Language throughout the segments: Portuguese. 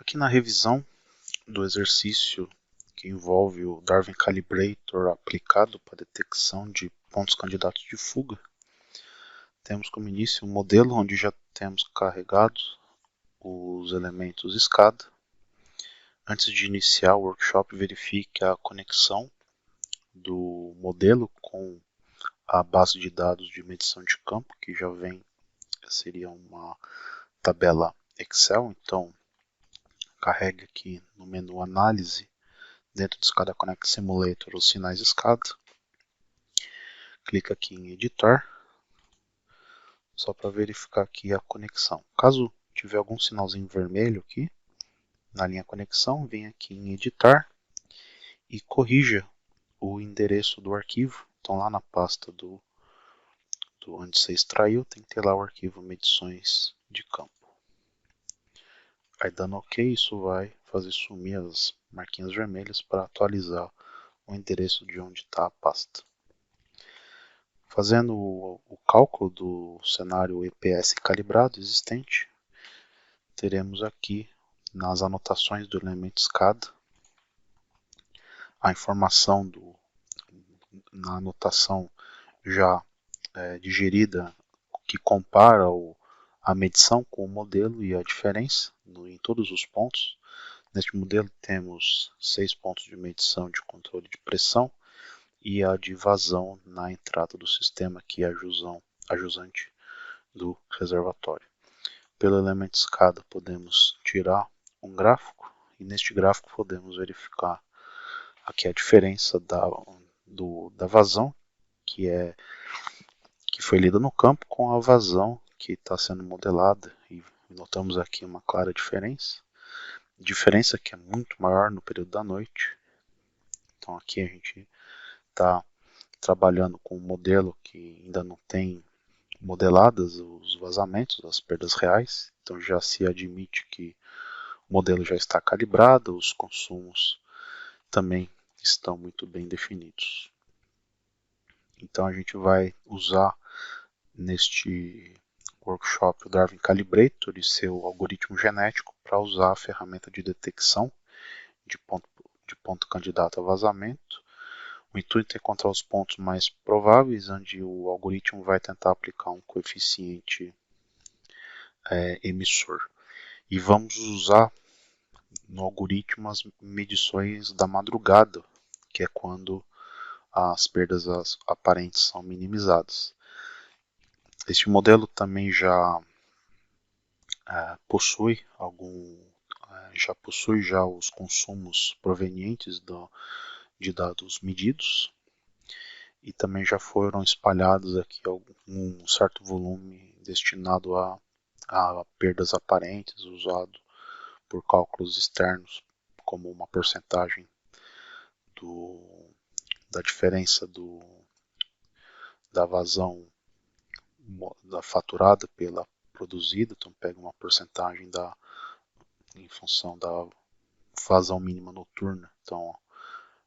Aqui na revisão do exercício que envolve o Darwin Calibrator aplicado para detecção de pontos candidatos de fuga, temos como início um modelo onde já temos carregados os elementos escada. Antes de iniciar o workshop, verifique a conexão do modelo com a base de dados de medição de campo, que já vem, seria uma tabela Excel. Então, carregue aqui no menu Análise, dentro do SCADA Connect Simulator, os sinais SCADA. Clica aqui em Editar, só para verificar aqui a conexão. Caso tiver algum sinalzinho vermelho aqui, na linha conexão, vem aqui em Editar e corrija o endereço do arquivo. Então lá na pasta do onde você extraiu, tem que ter lá o arquivo medições de campo. Aí dando OK, isso vai fazer sumir as marquinhas vermelhas para atualizar o endereço de onde está a pasta. Fazendo o cálculo do cenário EPS calibrado existente, teremos aqui nas anotações do elemento SCADA a informação na anotação já digerida que compara a medição com o modelo e a diferença em todos os pontos. Neste modelo temos 6 pontos de medição de controle de pressão e a de vazão na entrada do sistema, que é a jusante do reservatório. Pelo elemento SCADA podemos tirar um gráfico e neste gráfico podemos verificar aqui a diferença da vazão que foi lida no campo com a vazão que está sendo modelada, e notamos aqui uma clara diferença que é muito maior no período da noite. Então aqui a gente está trabalhando com um modelo que ainda não tem modeladas os vazamentos, as perdas reais. Então já se admite que o modelo já está calibrado, os consumos também estão muito bem definidos. Então a gente vai usar neste workshop o Darwin Calibrator e seu algoritmo genético para usar a ferramenta de detecção de ponto candidato a vazamento. O intuito é encontrar os pontos mais prováveis, onde o algoritmo vai tentar aplicar um coeficiente emissor. E vamos usar no algoritmo as medições da madrugada, que é quando as perdas aparentes são minimizadas. Este modelo também já possui os consumos provenientes de dados medidos, e também já foram espalhados aqui um certo volume destinado a perdas aparentes, usado por cálculos externos, como uma porcentagem da diferença da vazão da faturada pela produzida. Então pega uma porcentagem em função da vazão mínima noturna. Então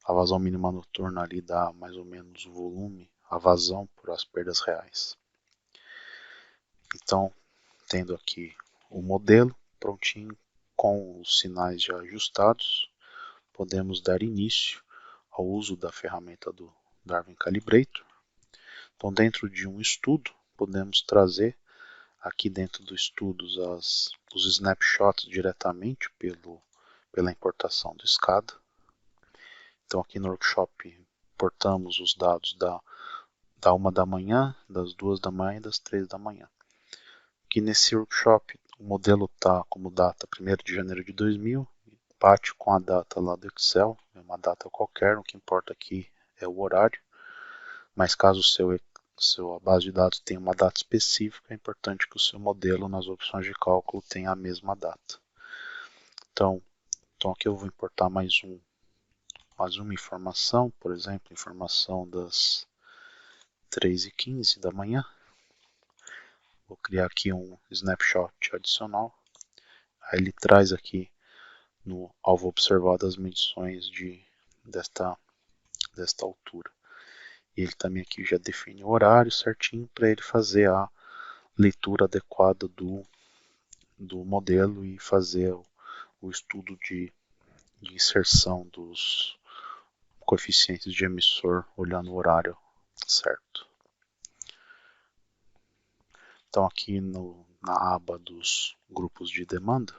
a vazão mínima noturna ali dá mais ou menos o volume, a vazão por as perdas reais. Então, tendo aqui o modelo prontinho com os sinais já ajustados, podemos dar início ao uso da ferramenta do Darwin Calibrator. Então, dentro de um estudo, podemos trazer aqui dentro do estudo os snapshots diretamente pela importação do SCADA. Então aqui no workshop importamos os dados da 1 da manhã, das 2 da manhã e das 3 da manhã. Aqui nesse workshop o modelo está como data 1º de janeiro de 2000, bate com a data lá do Excel, é uma data qualquer, o que importa aqui é o horário, mas caso a base de dados tenha uma data específica, é importante que o seu modelo nas opções de cálculo tenha a mesma data. Então aqui eu vou importar mais uma informação, por exemplo, informação das 3h15 da manhã. Vou criar aqui um snapshot adicional. Aí ele traz aqui no alvo observado as medições desta altura. E ele também aqui já define o horário certinho para ele fazer a leitura adequada do modelo e fazer o estudo de inserção dos coeficientes de emissor olhando o horário certo. Então aqui na aba dos grupos de demanda,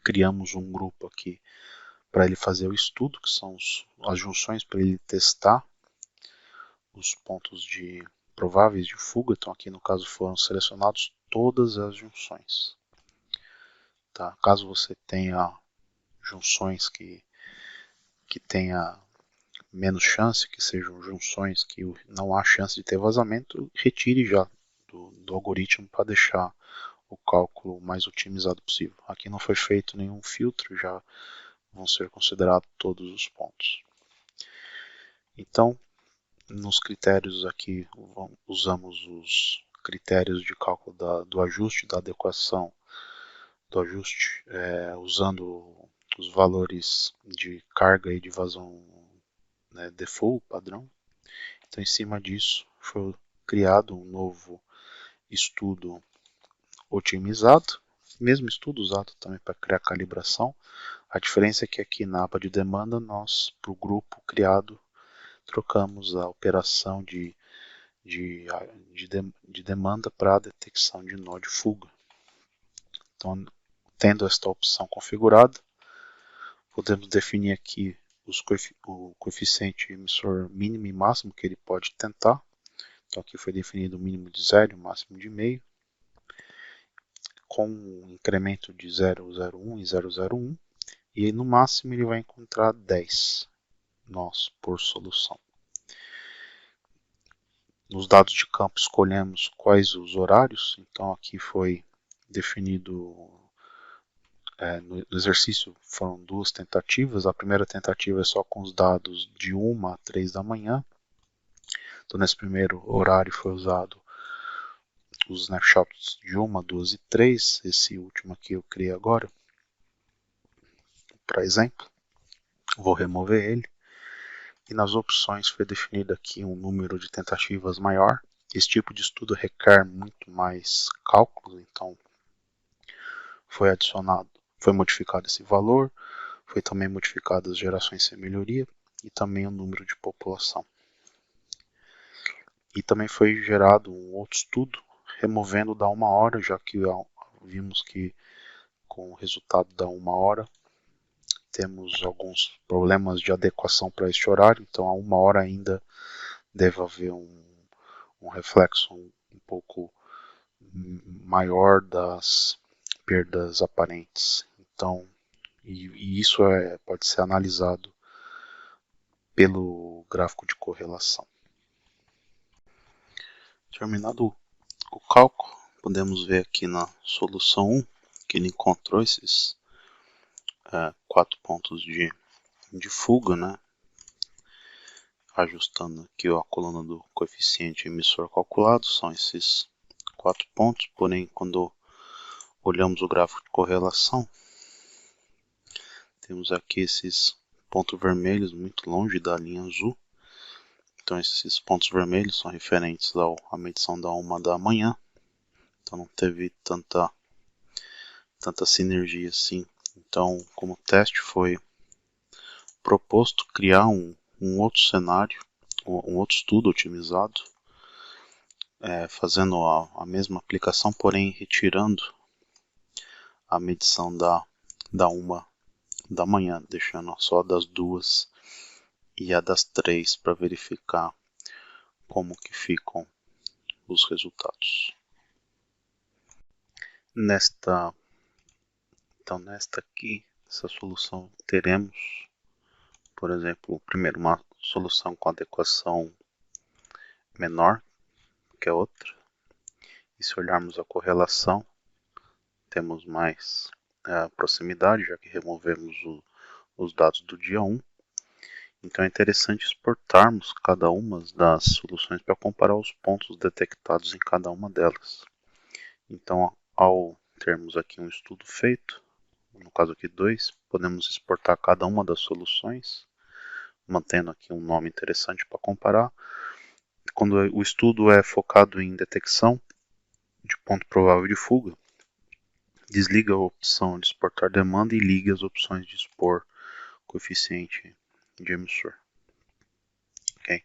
criamos um grupo aqui para ele fazer o estudo, que são as junções para ele testar os pontos prováveis de fuga. Então aqui no caso foram selecionados todas as junções. Tá? Caso você tenha junções que tenha menos chance, que sejam junções que não há chance de ter vazamento, retire já do algoritmo para deixar o cálculo mais otimizado possível. Aqui não foi feito nenhum filtro, já vão ser considerados todos os pontos. Então, nos critérios aqui, usamos os critérios de cálculo do ajuste, da adequação do ajuste, usando os valores de carga e de vazão, né, default, padrão. Então, em cima disso, foi criado um novo estudo otimizado, mesmo estudo usado também para criar calibração. A diferença é que aqui na aba de demanda, nós, para o grupo criado, trocamos a operação de demanda para a detecção de nó de fuga. Então, tendo esta opção configurada, podemos definir aqui o coeficiente emissor mínimo e máximo que ele pode tentar. Então aqui foi definido o mínimo de 0 e o máximo de meio, com um incremento de 0,01 e 0,01, e no máximo ele vai encontrar 10 nós por solução. Nos dados de campo escolhemos quais os horários, então aqui foi definido, no exercício foram duas tentativas. A primeira tentativa é só com os dados de 1 a 3 da manhã. Então nesse primeiro horário foi usado os snapshots de 1, 2 e 3. Esse último aqui eu criei agora, para exemplo. Vou remover ele. E nas opções foi definido aqui um número de tentativas maior. Esse tipo de estudo requer muito mais cálculos, então foi modificado esse valor, foi também modificado as gerações sem melhoria e também o número de população. E também foi gerado um outro estudo removendo da 1 hora, já que vimos que com o resultado da 1 hora temos alguns problemas de adequação para este horário, então a 1 hora ainda deve haver um reflexo um pouco maior das perdas aparentes. Então, e isso pode ser analisado pelo gráfico de correlação. Terminado o cálculo, podemos ver aqui na solução 1 que ele encontrou esses 4 pontos de fuga, né? Ajustando aqui a coluna do coeficiente emissor calculado, são esses 4 pontos, porém quando olhamos o gráfico de correlação, temos aqui esses pontos vermelhos muito longe da linha azul. Então esses pontos vermelhos são referentes à medição da 1 da manhã. Então não teve tanta sinergia assim. Então, como teste, foi proposto criar um outro cenário, um outro estudo otimizado, fazendo a mesma aplicação, porém retirando a medição da 1 da manhã, deixando só das 2 e a das 3 para verificar como que ficam os resultados. Nesta aqui, essa solução, teremos, por exemplo, primeiro uma solução com adequação menor que a outra. E se olharmos a correlação, temos mais proximidade, já que removemos os dados do dia 1. Então é interessante exportarmos cada uma das soluções para comparar os pontos detectados em cada uma delas. Então, ao termos aqui um estudo feito, no caso aqui 2, podemos exportar cada uma das soluções, mantendo aqui um nome interessante para comparar. Quando o estudo é focado em detecção de ponto provável de fuga, desliga a opção de exportar demanda e ligue as opções de expor coeficiente de emissor. Ok?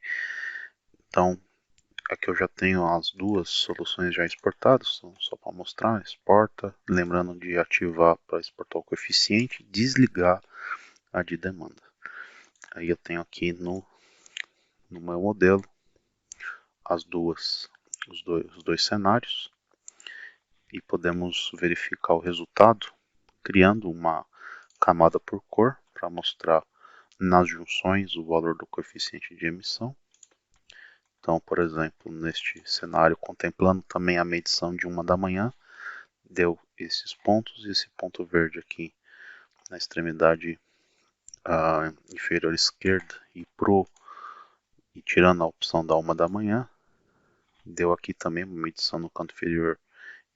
Então, aqui eu já tenho as duas soluções já exportadas, então só para mostrar, exporta, lembrando de ativar para exportar o coeficiente, desligar a de demanda. Aí eu tenho aqui no meu modelo os dois cenários e podemos verificar o resultado criando uma camada por cor para mostrar nas junções o valor do coeficiente de emissão. Então, por exemplo, neste cenário, contemplando também a medição de 1 da manhã, deu esses pontos e esse ponto verde aqui na extremidade inferior esquerda e tirando a opção da 1 da manhã, deu aqui também uma medição no canto inferior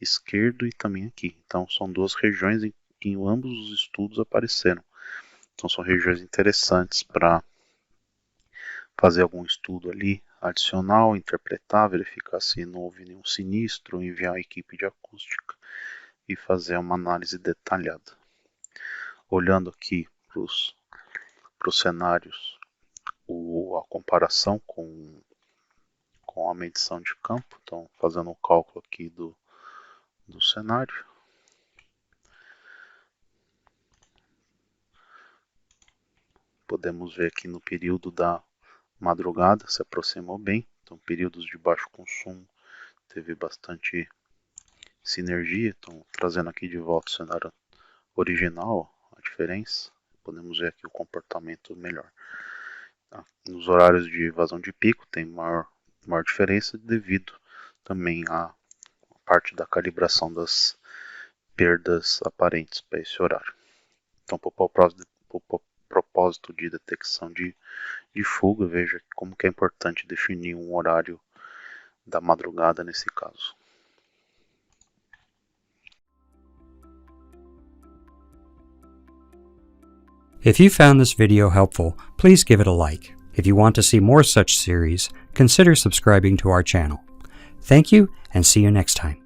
esquerdo e também aqui. Então são duas regiões em que ambos os estudos apareceram. Então são regiões interessantes para fazer algum estudo ali adicional, interpretar, verificar se não houve nenhum sinistro, enviar a equipe de acústica e fazer uma análise detalhada. Olhando aqui para os cenários, a comparação com a medição de campo, então fazendo o cálculo aqui do cenário. Podemos ver aqui no período da madrugada se aproximou bem, então períodos de baixo consumo teve bastante sinergia, então trazendo aqui de volta o cenário original, a diferença, podemos ver aqui o comportamento melhor. Tá? Nos horários de vazão de pico tem maior diferença devido também à parte da calibração das perdas aparentes para esse horário. Então, por propósito de detecção de fuga, veja como que é importante definir um horário da madrugada nesse caso. If you found this video helpful, please give it a like. If you want to see more such series, consider subscribing to our channel. Thank you, and see you next time.